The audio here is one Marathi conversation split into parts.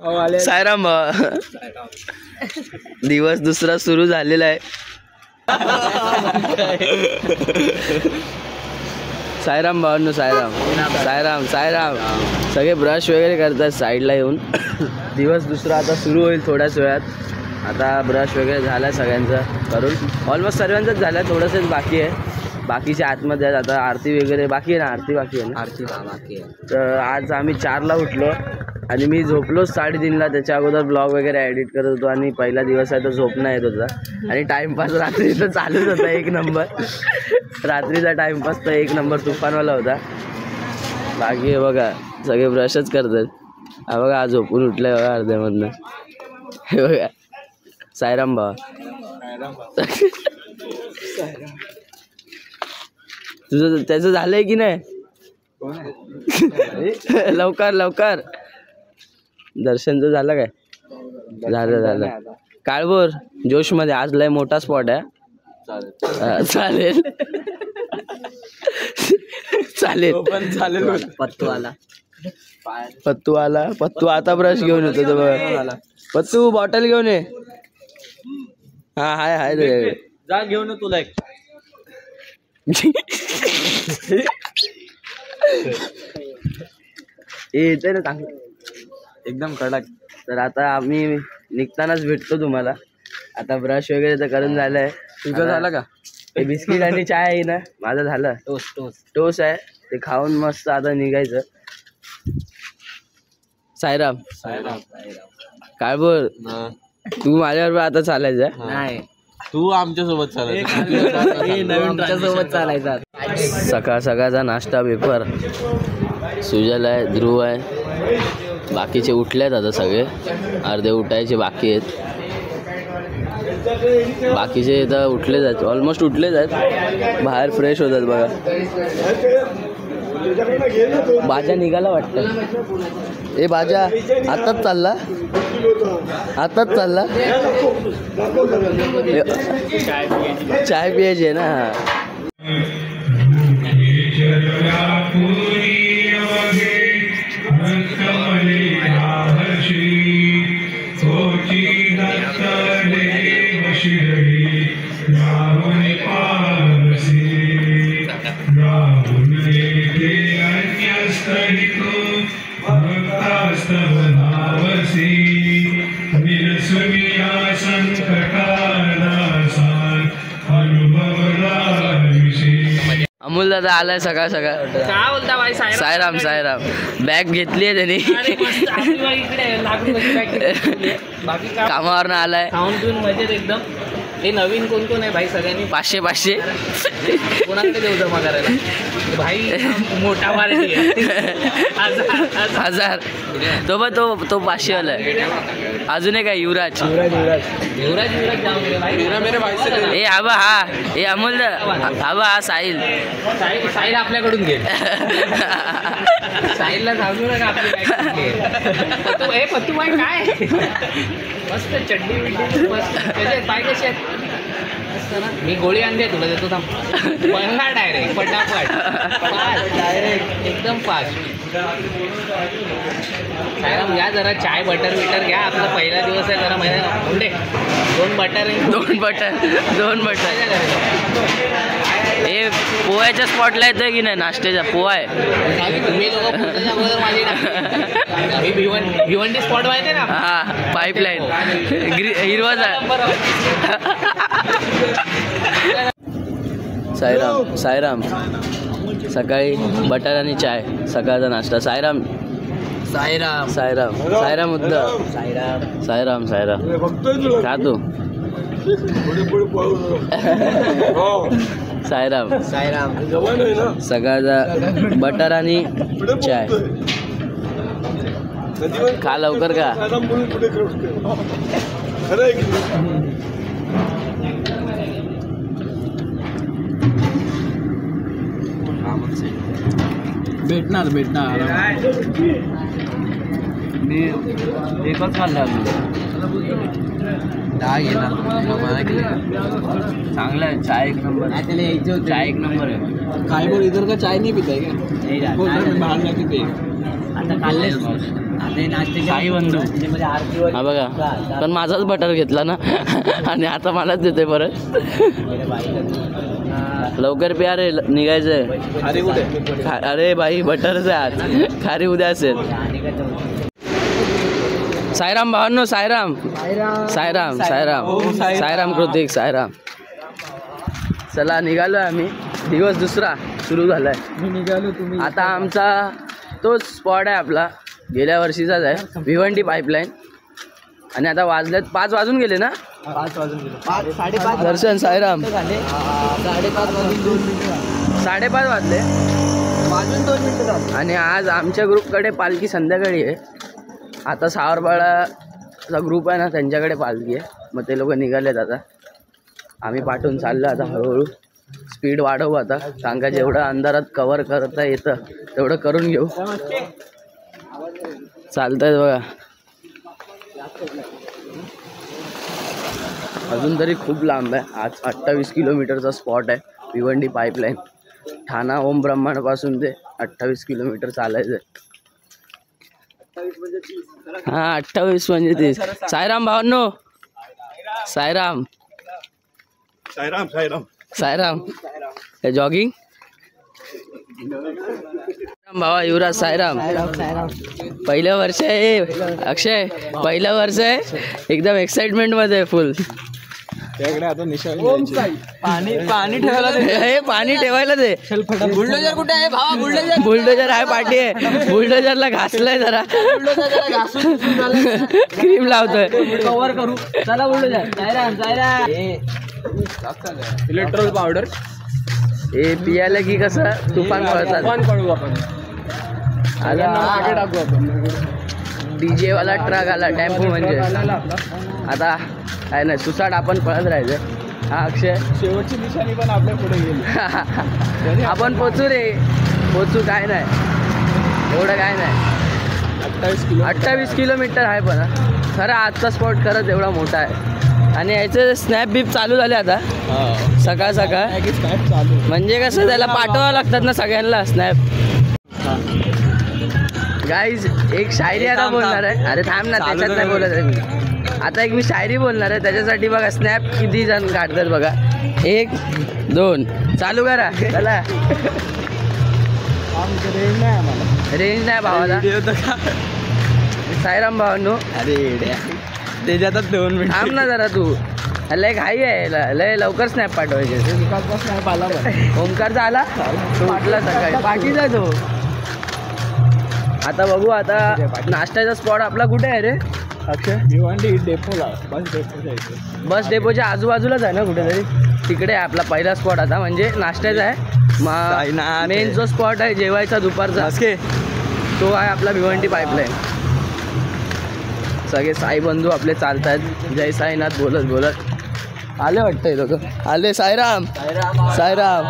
सायराम भावा, दिवस दुसरा सुरू झालेला आहे. सायराम भावांनो, सायराम सायराम सायराम. सगळे ब्रश वगैरे करतात साईडला येऊन. दिवस दुसरा आता सुरू होईल थोड्याच वेळात. आता ब्रश वगैरे झाला सगळ्यांचा करून, ऑलमोस्ट सर्वांचाच झाला, थोडंसंच बाकी आहे. बाकीच्या आतमध्ये आहेत. आता आरती वगैरे बाकी आहे ना, आरती बाकी आहे ना, आरती बाकी आहे. तर आज आम्ही 4ला उठलो आणि मी झोपलो 3:30ला. त्याच्या अगोदर ब्लॉग वगैरे एडिट करत होतो आणि पहिला दिवस आहे तर झोप नाही येत होता. आणि टाईमपास रात्री तर चालूच होता एक नंबर. रात्रीचा टाईमपास तर एक नंबर तुफानवाला होता. बाकी हे बघा सगळे ब्रशच करतात. हा बघा आज झोपून उठलाय बघा अर्ध्यामधनं. हे बघा सायराम भावा. तुझं त्याचं झालंय की नाही? लवकर लवकर. दर्शनचं झालं काय? झालं झालं. काळभोर जोश मध्ये आज लय मोठा स्पॉट आहे. चालेल चालेल पण चालेल. पत्तू आला. पत्तू आता ब्रश घेऊन येतो तो बघा. पत्तू बॉटल घेऊन ये. हा हाय हाय जा घेऊन तुला एक. येते ना चांगलं एकदम कडक. तर आता आम्ही निघतानाच भेटतो तुम्हाला. आता ब्रश वगैरे तर करून झालंय. तुझं झालं का? ते बिस्किट आणि चाय आहे ना, माझं झालं. टोस्ट आहे ते खाऊन मस्त आता निघायचं. सायराम काळभोर, तू माझ्याबरोबर आता चालायचं नाही, तू आमच्या सोबत चालायचा. सकाळ सकाळचा नाश्ता पेपर. सुजल आहे, ध्रुव आहे, बाकीचे उठलेत आता सगळे. अर्धे उठायचे बाकी आहेत. बाकीचे इथं उठलेच आहेत, ऑलमोस्ट उठलेच आहेत. बाहेर फ्रेश होतात बघा. बाजा निघाला वाटतं. ए बाजा आताच चालला, आताच चालला. चाय पियायची ना. अमोल दादा आलाय सकाळ सकाळ. काय बोलता भाई? सायराम सायराम बॅग घेतली आहे त्यांनी. कामावरनं आलाय. खाऊन पिऊन मजेत एकदम. हे नवीन कोण कोण आहे भाई? सगळ्यांनी 500 कोणाकडे देऊ जमा करायला भाई? मोठा पार्टी आहे. 1000 तो पण तो 500 वाला आहे. अजून एक आहे युवराज. ए आबा हा, ए अमोल आबा हा साहिल. साहिल आपल्याकडून घे. साहिलला सांगू नका आपली. पत्तू बाई काय मस्त चड्डी बिड्डी मस्त. पाय कसे आहेत? मी गोळी आणली तुला देतो. पळला डायरेक्ट फटाफट डायरेक्ट एकदम फास्ट. सायराम या जरा चाय बटर बिटर घ्या. आपला पहिला दिवस आहे जरा महिना मुंडे. 2 बटर. हे पोह्याच्या स्पॉटला येतोय की नाही? नाश्त्याच्या पोहा आहे. तुम्ही लोक माझी भिवंडी स्पॉट माहिती ना? हा पाईपलाईन हिरवाचा. सायराम सायराम सकाळी बटर आणि चाय सकाळचा नाश्ता. सायराम सायराम सायराम सायराम मुद्दा. सायराम सायराम का तू? सायराम सायराम सकाळचा बटर आणि चाय. खा लवकर का. भेटणार मी एकच खाल्ला. 10 घेणार चांगला आहे. चाय एक नंबर. चाय एक नंबर आहे. काय बोल इधर का चाय नहीं पीता है क्या? बाहर जाके पे. आता खाल्लेच साई बंधू हा बघा, पण माझाच बटर घेतला ना आणि आता मलाच देते परत. लवकर प्या रे, निघायचंय. अरे बाई बटरच आहे आज, खारी उद्या असेल. साईराम भावांनो, साईराम साईराम साईराम साईराम कृतिक साईराम. चला निघालोय आम्ही. दिवस दुसरा सुरू झालाय. आता आमचा तोच स्पॉट आहे आपला, गेल्या वर्षीचाच आहे, भिवंडी पाईपलाईन. आणि आता वाजलेत 5 वाजून गेले ना, 5:30 दर्शन साईराम 5:30 वाजले वाजून 2 मिनिटं. आणि आज आमच्या ग्रुपकडे पालखी संध्याकाळी आहे. आता सावरबाळाचा ग्रुप आहे ना, त्यांच्याकडे पालखी आहे. मग ते लोक निघालेत. आता आम्ही पाठवून चाललो. आता हळूहळू स्पीड वाढवू आता, कारण का जेवढं अंधारात कव्हर करता येतं तेवढं करून घेऊ. चालतंय बघा. अजून तरी खूप लांब आहे. आज 28 किलोमीटरचा स्पॉट आहे भिवंडी पाईपलाईन. ठाणा ओम ब्रह्मांडपासून ते 28 किलोमीटर चालायचं आहे. हां 28 म्हणजे 30. साईराम भावांनो, साईराम साईराम साईराम साईराम. जॉगिंग भावा युवराज साईराम. पहिलं वर्ष आहे अक्षय, पहिलं वर्ष आहे. एकदम एक्साइटमेंट मध्ये फुल. पाणी ठेवायला दे, हे पाणी ठेवायला दे. बुलडोजर कुठे आहे भावा? बुलडोजर आहे, पाठी आहे. बुलडोजरला घासलंय जरा, क्रीम लावतोय. कव्हर करू. चला बुलडोजर. इलेक्ट्रॉल पावडर हे पियाला की कसं तुफान पळतात. मागे टाकू आपण. डीजे वाला ट्रक आला, टेम्पो म्हणजे. आता काय नाही, सुसाट आपण पळत राहायचं. हा अक्षय, शेवटची निशाणी पण आपल्या पुढे गेली. आपण पोचू रे, पोचू. काय नाही एवढं, काय नाही. 28 किलोमीटर आहे. पण खरं आजचा स्पॉट खरंच एवढा मोठा आहे. आणि याचे स्नॅप बीप चालू झाले आता सकाळ सकाळ. म्हणजे कसं त्याला पाठवावं लागतात ना सगळ्यांना स्नॅप. गाईज एक शायरी आता बोलणार आहे. अरे थांब ना, त्याच्यात नाही बोलत आहे मी. आता एक मी शायरी बोलणार आहे, त्याच्यासाठी बघा स्नॅप किती जण काढतात बघा. 1 2 चालू करा. चला. रेंज नाही भावाला. साईराम भावांनो, अरे त्याच्यातच 2 मिनिट थांब ना जरा. तू लय घाई आहे, लय लवकर स्नॅप पाठवायचे. स्नॅप आला. ओमकारचा आला, पाठला सकाळी, पाठीचा तो. आता बघू. आता नाश्त्याचा स्पॉट आपला कुठे आहे रे अक्षय? भिवंडी डेपोला, बस डेपोच्या इथे. बस डेपोच्या आजूबाजूलाच आहे ना कुठेतरी. तिकडे आहे आपला पहिला स्पॉट आता, म्हणजे नाश्त्याचा आहे. मग मेन जो स्पॉट आहे जेवायचा दुपारचा, तो आहे आपला भिवंडी पाईपलाईन. सगळे साई बंधू आपले चालत आहेत, जय साईनाथ बोलत बोलत आले वाटतं. हे लोक आले. साईराम साईराम.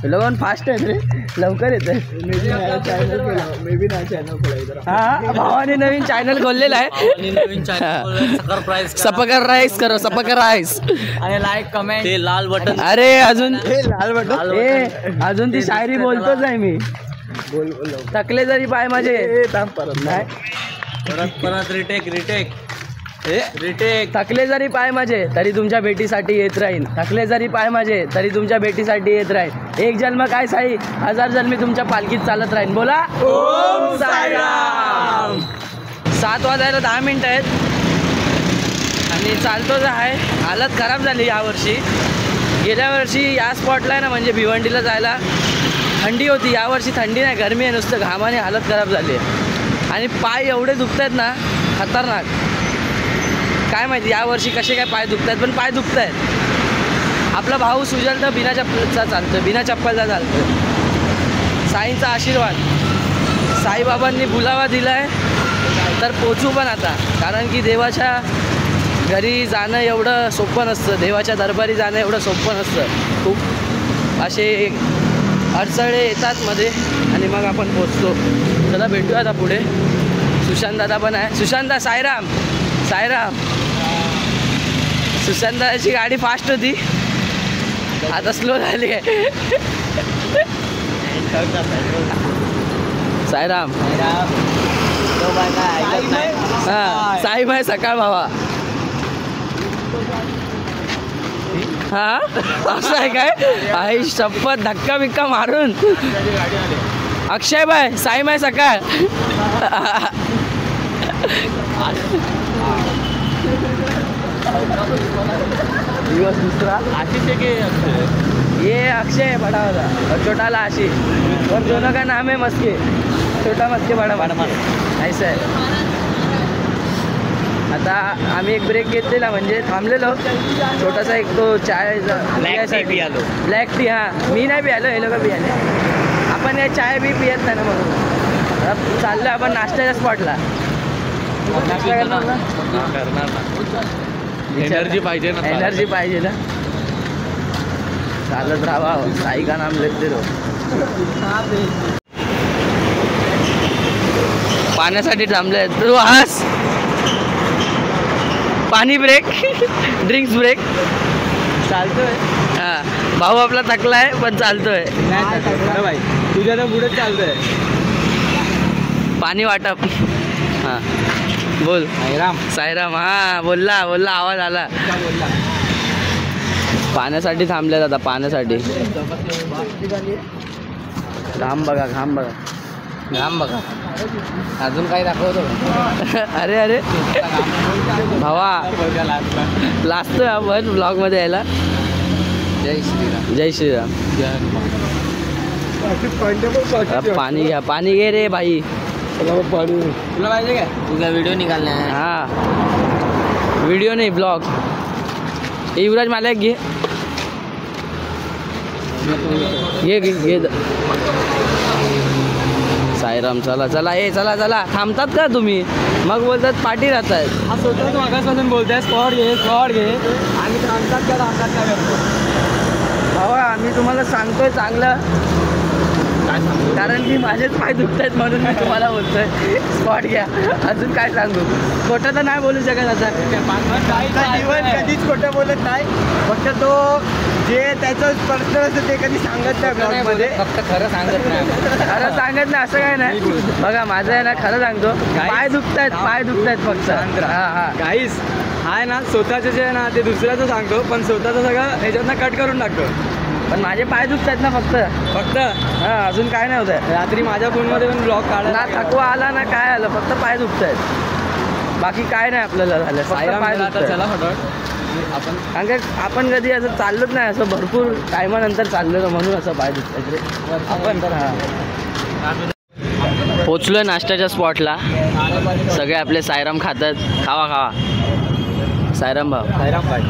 लोक फास्ट आहेत रे, लवकर येत आहे. हा भावाने नवीन चॅनल खोललेला आहे. सपकर राईस करो, सपकर राईस. आणि लाईक कमेंट ते लाल बटन. अरे अजून लाल बटन. अजून ती शायरी बोलतोच आहे मी. थकले जरी पाय माझे. परत रिटेक. थकले जरी पाय माझे तरी तुमच्या भेटीसाठी येत राहीन. थकले जरी पाय माझे तरी तुमच्या भेटीसाठी येत राहीन. एक जन्म काय साई, 1000 जन्मी तुमच्या पालखीत चालत राहीन. बोला ओम साईराम. 7 वाजायला 10 मिनिटं आहेत आणि चालतोच आहे. हालत खराब झाली यावर्षी. गेल्या वर्षी या स्पॉटला आहे ना, म्हणजे भिवंडीला जायला थंडी होती. यावर्षी थंडी नाही, गरमी आहे. नुसतं घामाने हालत खराब झाली आहे. आणि पाय एवढे दुखत आहेत ना, खतरनाक. काय माहिती यावर्षी कसे काय पाय दुखत आहेत, पण पाय दुखत आहेत. आपला भाऊ सुजल तर बिना चप्पलचा चालतो, बिना चप्पलचा चालतो. साईंचा आशीर्वाद, साईबाबांनी बुलावा दिला आहे तर पोचू पण आता. कारण की देवाच्या घरी जाणं एवढं सोपं नसतं, देवाच्या दरबारी जाणं एवढं सोपं नसतं. खूप असे अडचणी येतात मध्ये आणि मग आपण पोचतो. चला भेटूया आता पुढे. सुशांत दादा पण आहे. सुशांत दा, साईराम साईराम. सुशांत दादाची गाडी फास्ट होती, आता स्लो झाली आहे. साईराम. हा साई माय सकाळ भावा. हा असं आहे काय? आई शपथ धक्का बिक्का मारून. अक्षय बाय साई माय सकाळ. दिवस दुसरा आशीष ये अक्षय बड़ा होता और छोटा ला आशीष और दोनों का नाम है मस्के. छोटा मस्के बड़ा ऐसा आहे. आता आम्ही एक ब्रेक घेतलेला म्हणजे थांबलेलो छोटासा एक तो चाय पियालो. ब्लॅक टी हां मी नाही पियालो हे लोक पियाले. आपण या चाय बी पियत नाही ना म्हणून चाललो आपण नाश्त्याच्या स्पॉटला. नाश्ता करणार ना. एनर्जी पाहिजे ना. एनर्जी पाहिजे ना. चालत राहा साई का नाम लेते रहो. पाण्यासाठी थांबले तू हस. पाणी ब्रेक ड्रिंक्स ब्रेक चालतोय. हां भाऊ आपला थकलाय पण चालतोय. भाई तुझ्या तर पुढे चालतोय. पाणी वाटप. हां बोल. साईराम हां बोलला आवाज आला. पाण्यासाठी थांबले आता पाण्यासाठी. घाम बघा अजून काही दाखवतो. अरे अरे भावा लाजतोय आपण ब्लॉगमध्ये यायला. जय श्रीराम. पाणी घ्या पाणी घे रे भाई. तुला पाहिजे काय? तुझा व्हिडिओ निघाला. हां व्हिडिओ नाही ब्लॉग. युवराज मला घे घे. साईराम चला चला थांबतात का तुम्ही? मग बोलतात पाठी राहतात. हा स्वतः तू मागासपासून बोलताय स्पॉट घे आणि थांबतात का करतो. भावा आम्ही तुम्हाला सांगतोय चांगलं कारण की माझेच पाय दुखत आहेत म्हणून मी तुम्हाला बोलतोय स्पॉट घ्या. अजून काय सांगू? खोटं तर नाही बोलू शकत आता. जीवन कधीच खोटं बोलत नाही. फक्त तो जे त्याचं पर्सनल असतं ते कधी सांगत नाही ब्लॉगमध्ये. फक्त खरं सांगत नाही. खरं सांगत नाही असं काय नाही. बघा माझं आहे ना खरं सांगतो. पाय दुखतायत फक्त. हां काहीच हाय ना स्वतःचं जे आहे ना ते दुसऱ्याचं सांगतो पण स्वतःचं सगळं ह्याच्यातनं कट करून टाकतो. पण माझे पाय दुखतायत ना फक्त. हां अजून काय नाही होत आहे. रात्री माझ्या फोनमध्ये पण ब्लॉग ना काढला थकवा आला ना काय आलं फक्त पाय दुखतायत. बाकी काय नाही आपल्याला झालं. फक्त पाय दुखतायत. चला फटाफट कारण की आपण कधी असं चाललोच नाही. असं भरपूर टायमानंतर चाललेलो म्हणून असं पाय दुखतायत रे. आपण तर हां पोचलोय नाश्त्याच्या स्पॉटला. सगळे आपले साईराम खातात. खावा साईराम भाई.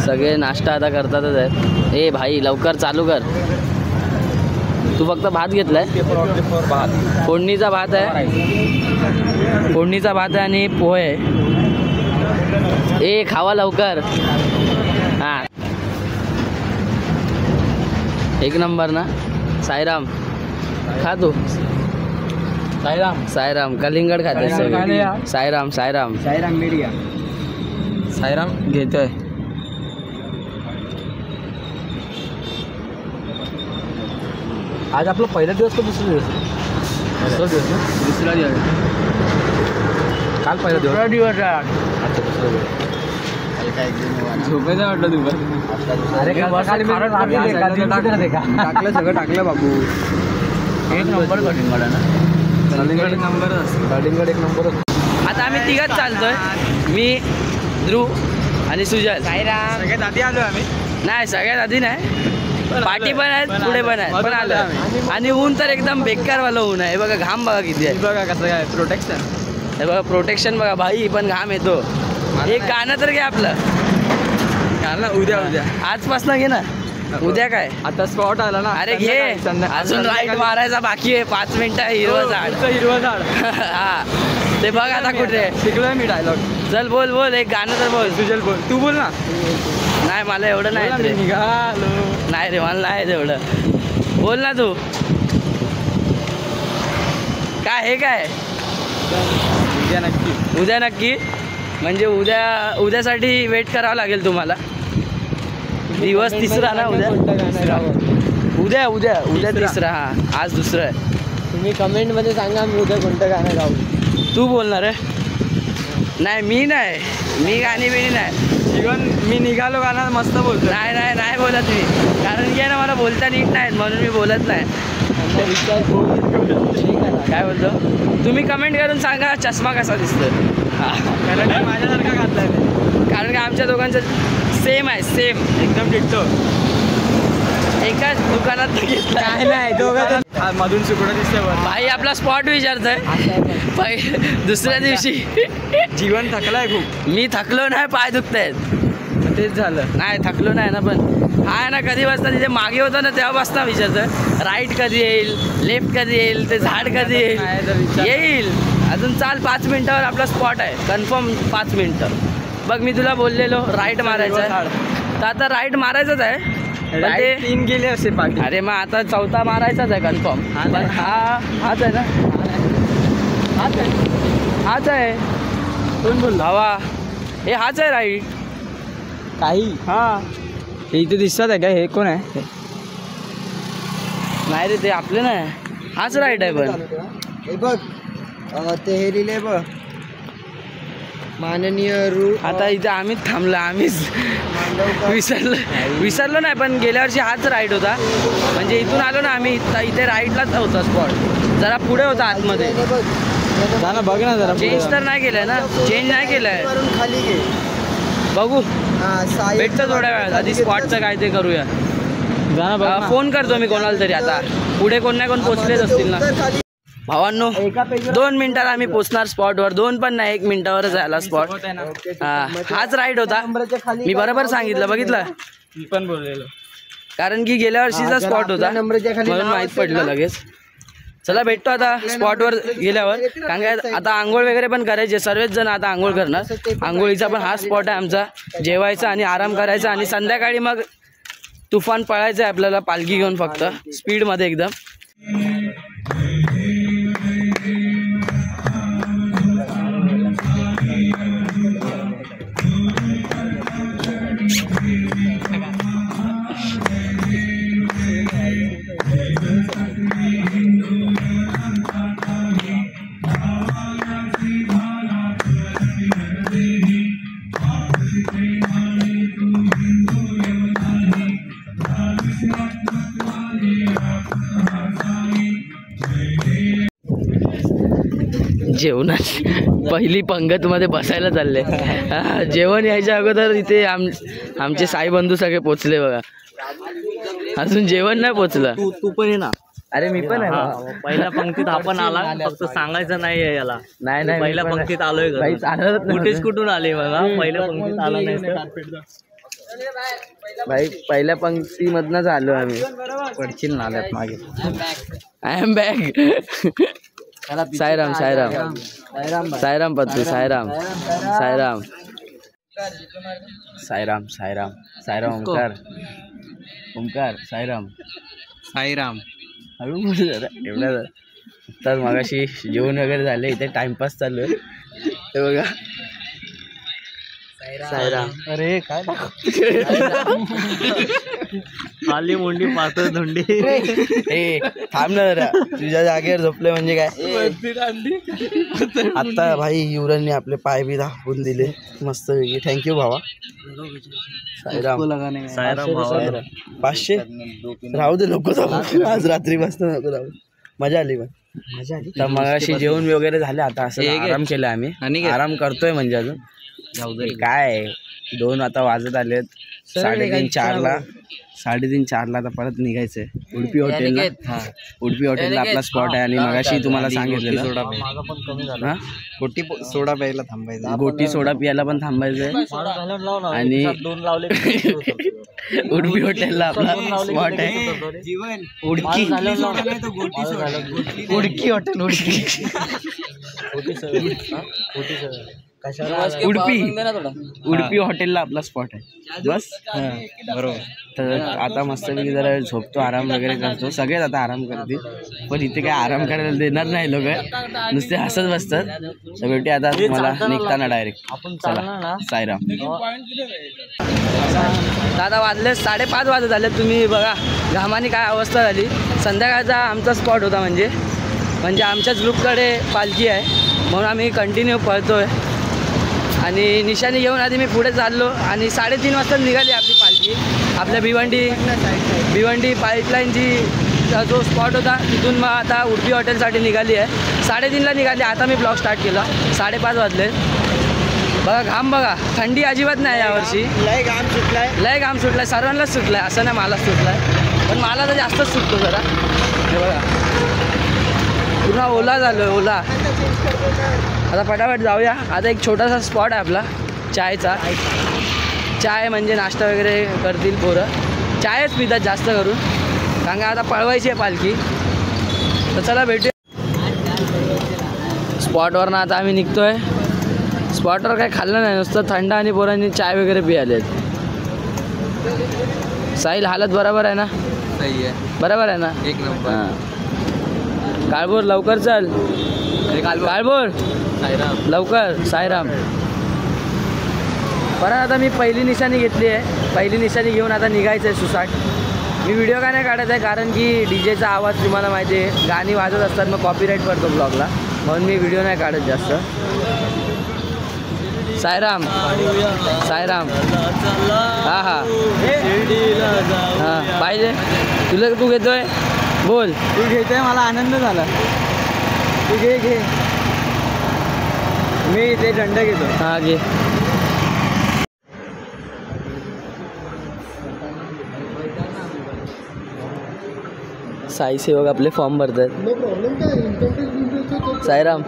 सगळे नाश्ता आता करतातच आहेत. ए भाई लवकर चालू कर. तू फक्त भात घेतलाय. फोडणीचा भात आहे आणि पोहे. ए खावा लवकर. हां एक नंबर ना. साईराम खा तू. साईराम कलिंगड खाते सगळे. साईराम मीडिया. साईराम घेतोय. आज आपला पहिला दिवस का दुसरा दिवस? दुसरा दिवस. काल पहिला दिवस. अच्छा दुसरा दिवस. झोपायचं वाटलं दुपार. अरे टाकलं सगळं टाकलं बाबू. एक नंबर कलिंगड आहे ना. कलिंगड एक नंबर. आता आम्ही तिघात चालतोय. मी ध्रुव आणि सुजल. सगळ्यात आधी आलो आम्ही. नाही सगळ्यात आधी नाही. पाठी पण आहेत पुढे पण आहेत पण आलं. आणि ऊन तर एकदम बेकारवालं ऊन आहे. बघा घाम बघा किती आहे. बघा कसं काय प्रोटेक्शन. हे बघा प्रोटेक्शन बघा भाई पण घाम येतो. एक गाणं तर घे आपलं. उद्या आजपासून घे ना. उद्या काय आता स्पॉट आला ना. अरे घे अजून राईट मारायचा बाकी आहे. 5 मिनिटं हिरवं झाड. हा ते बघ आता कुठे शिकलोय मी डायलॉग. चल बोल एक गाणं तर बोल. सुजल बोल. तू बोल ना. नाही मला एवढं नाही रे. निघालो. नाही रे मला नाही तेवढं. बोल ना तू. काय हे काय उद्या नक्की म्हणजे उद्यासाठी वेट करावं लागेल तुम्हाला. दिवस तिसरा ना उद्या तिसरा. हां आज दुसरं आहे. तुम्ही कमेंटमध्ये सांगा मी उद्या कोणतं गाणं गाऊ. तू बोलणार आहे? नाही मी गाणी बिणी नाही. जीवन मी निघालो गाणं मस्त बोलतो. नाही बोलत मी, कारण की आहे ना मला बोलता नीट नाहीत म्हणून मी बोलत नाही. काय बोलतो? तुम्ही कमेंट करून सांगा चष्मा कसा दिसतो. कारण की माझ्यासारखा घातलाय ते. कारण की आमच्या दोघांचं सेम आहे, सेम एकदम डिट्टो. एकाच दुकानात घेतला. नाही दोघं मधून सुकडं दिसतंय वर. भाई आपला स्पॉट विचारतोय. दुसऱ्या दिवशी जीवन थकलाय खूप. मी थकलो नाही, पाय दुखतायत. तेच झालं. नाही थकलो नाही ना, पण हा आहे ना कधी वाजता तिथे मागे होता ना तेव्हा बसता विचारतं राईट कधी येईल, लेफ्ट कधी येईल, ते झाड कधी येईल. येईल अजून चाल. 5 मिनिटावर आपला स्पॉट आहे कन्फर्म. 5 मिनिटं बघ. मी तुला बोललेलो राईट मारायचं आहे, तर आता राईट मारायचंच आहे. ते 3 गेले असे पाठी. अरे मग आता 4था मारायचाच आहे कन्फर्म. पण हाच आहे ना, हाच आहे. कोण बोल हवा हे हाच आहे राईट. काही हे इथे दिसतात आहे का? हे कोण आहे? नाही रे ते आपले नाही, हाच राईट आहे. पण हे बघ ते हे लिहिले बघ, माननीय आता इथे आम्हीच थांबलो. आम्हीच विसरलो नाही. पण गेल्या वर्षी हाच राईट होता. म्हणजे इथून आलो ना आम्ही, इथे राईटलाच होता स्पॉट. जरा पुढे होता आतमध्ये. ना बघ ना जरा. चेंज तर नाही केलंय ना, चेंज नाही केलंय. खाली घे बघू भेटतं थोड्या वेळात. आधी स्पॉटचं काय ते करूया. फोन करतो मी कोणाला तरी. आता पुढे कोण नाही कोण पोचलेच असतील ना. भावांनो 2 मिनिटात आम्ही पोचणार स्पॉटवर. 2 पण नाही, 1 मिनिटावरच झाला स्पॉट. हाच राईट होता. मी बरोबर सांगितलं, बघितलं मी पण बोललेलो. कारण की गेल्या वर्षीचा स्पॉट होता म्हणून माहीत पडलं लगेच. चला भेटतो आता स्पॉटवर गेल्यावर. कारण की आता आंघोळ वगैरे पण करायचे, सर्वच जण आता आंघोळ करणार. आंघोळीचा पण हा स्पॉट आहे आमचा. जेवायचा आणि आराम करायचा आणि संध्याकाळी मग तुफान पळायचं आहे आपल्याला पालखी घेऊन, फक्त स्पीडमध्ये एकदम. जेवणात पहिली पंगतमध्ये बसायला चालले. जेवण यायच्या अगोदर इथे आमचे साई बंधू सगळे पोचले बघा. अजून जेवण नाही पोचलं. तू पण ये ना. अरे मी पण आहे. पहिल्या पंक्तीत आपण आला, फक्त सांगायचं नाही आहे याला. नाही पहिल्या पंक्तीत आलोय. कुठेच कुठून आले मला, पहिल्या पंक्तीत आला नाही. भाई पहिल्या पंक्तीमधनच आलो आम्ही. पडशील नाल्यात मागे. I am back. Sairam Sairam Sairam पत्तू. साईराम साईराम साईराम साईराम साईराम ओमकार ओमकार साईराम साईराम. हळू बोल जरा. एवढा तर मगाशी जेवण वगैरे झाले, इथे टाइमपास चालू आहे. ते बघा साईराम. अरे काय आली मुंडी पातळ धुंडी. ए थांब ना जरा, तुझ्या जागेवर झोपले म्हणजे काय. आता भाई युवरांनी आपले पाय बी दाखवून दिले मस्त वेगळी. थँक्यू भावा. साईराम साईराम भावा. 500 राहू दे, नको जाऊ आज रात्री मस्त नको जाऊ. मजा आली. पण मजा आली. तर मगाशी जेवण वगैरे झाले, आता असं आराम केला आम्ही. आराम करतोय म्हणजे अजून काय 2 आता वाजत आलेत. 3:30-4ला 3:30-4ला आता परत निघायचंय उडपी हॉटेलला. उडपी हॉटेलला आपला स्पॉट आहे. आणि मगाशी तुम्हाला सांगितलेलं गोटी सोडा प्यायला थांबायचं. गोटी सोडा पियाला पण थांबायचंय. आणि उडपी हॉटेलला आपला स्पॉट आहे. उडकी उडकी हॉटेल. उडपी उडपी हॉटेलला आपला स्पॉट आहे बस. बरोबर. तर आता मस्तपैकी जरा झोपतो, आराम वगैरे करतो. सगळेच आता आराम करतील, पण इथे काय आराम करायला देणार नाही लोक. नुसते हसत बसतात. तर शेवटी आता तुम्हाला निघताना डायरेक्ट. चला साईराम. दादा वाजले 5:30 वाजत झाले. तुम्ही बघा घामाने काय अवस्था झाली. संध्याकाळचा आमचा स्पॉट होता, म्हणजे आमच्याच ग्रुपकडे पालखी आहे. म्हणून आम्ही कंटिन्यू पळतोय. आणि निशाणी घेऊन आधी मी पुढे चाललो आणि 3:30 वाजता निघाली आपली पालखी. आपल्या भिवंडी पाईपलाईनची जो स्पॉट होता तिथून मग आता उडपी हॉटेलसाठी निघाली आहे. 3:30ला निघाली. आता मी ब्लॉग स्टार्ट केला. 5:30 वाजले. बघा घाम बघा, थंडी अजिबात नाही यावर्षी. लय घाम सुटलाय सर्वांनाच सुटलाय, असं नाही मलाच सुटलाय, पण मला तर जास्तच सुटतो जरा. हे बघा पूर्ण ओला झालो आहे, ओला. आता फटाफट जाऊया. आता एक छोटासा स्पॉट आहे आपला चायचा. चाय म्हणजे नाश्ता वगैरे करतील पोरं, चायच पितात जास्त करून, कारण का आता पळवायची आहे पालखी. तर चला भेटूया स्पॉटवरनं. आता आम्ही निघतोय. स्पॉटवर काही खाल्लं नाही, नुसतं थंड आणि पोरांनी चाय वगैरे पियालेत. साहिल हालत बरोबर आहे ना? सही आहे, बरोबर आहे ना? एक नंबर. हां काळभोर लवकर चल. काळभोर लवकर. साईराम. परत आता मी पहिली निशाणी घेतली आहे. पहिली निशाणी घेऊन आता निघायचं आहे सुसाट. मी व्हिडिओ का नाही काढत आहे, कारण की डीजेचा आवाज तुम्हाला माहिती आहे, गाणी वाजत असतात, मग कॉपीराईट पडतो ब्लॉगला, म्हणून मी व्हिडिओ नाही काढत जास्त. साईराम. हां हां पाहिजे तुला. तू घेतोय बोल. तू घेतोय, मला आनंद झाला. तू घे. मी ते थंड घेतो. हां घे. साई सेवक आपले फॉर्म भरत आहेत. साईराम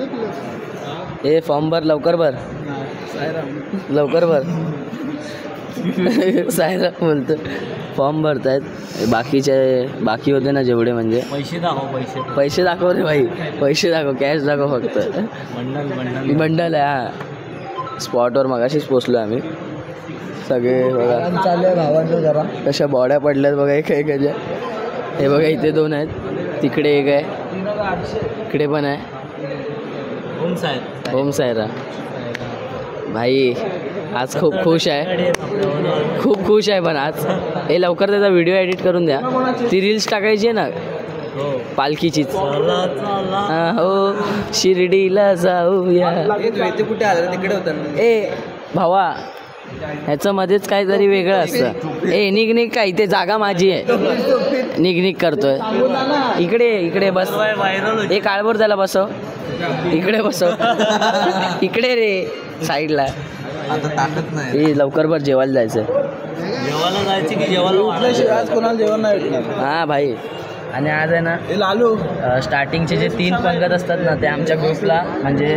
हे फॉर्म भर, लवकर भर. लवकर भर. साईराम बोलतो फॉर्म भरतायत. बाकी होते ना जेवढे, म्हणजे पैसे दाखव रे भाई. पैसे दाखव, कॅश दाखव फक्त. बंडल आहे. हां स्पॉटवर मगाशीच पोचलो आम्ही सगळे. बघा चालू आहे भावांचं जरा. कशा बॉड्या पडल्यात बघा एकाच्या. हे बघा इथे 2 आहेत, तिकडे एक आहे, इकडे पण आहे. ओम सायरा भाई आज खूप खुश आहे, खूप खुश आहे. पण आज हे लवकर त्याचा व्हिडिओ एडिट करून द्या. ती रील्स टाकायची आहे ना पालखीचीच. हां हो शिर्डीला जाऊया. कुठे आलं? तिकडे होतं. ए भावा ह्याचं मध्येच काहीतरी वेगळं असतं. निघ काय, इथे जागा माझी आहे. निघ करतोय. इकडे बस. काळभोर त्याला बसव. इकडे बसव. इकडे रे साईडला. आता ताकद नाही. लवकर भर, जेवायला जायचं. आज कोणाला जेवण नाही भेटणार. हां भाई. आणि आज आहे ना लालू स्टार्टिंगचे जे 3 पंगत असतात ना, ते आमच्या ग्रुपला म्हणजे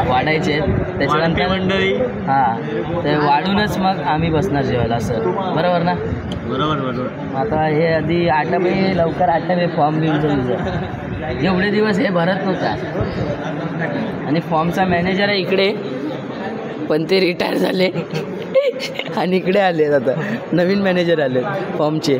वाढायचे. त्याच्यानंतर मंडळी हां ते वाढूनच मग आम्ही बसणार जेवायला, असं बरोबर ना? बरोबर. आता हे आधी आठवे, लवकर आठवे फॉर्म घेऊन तुमचं. एवढे दिवस हे भरत नव्हता. आणि फॉर्मचा मॅनेजर आहे इकडे, पण ते रिटायर झाले आणि इकडे आले. आता नवीन मॅनेजर आले फॉर्मचे.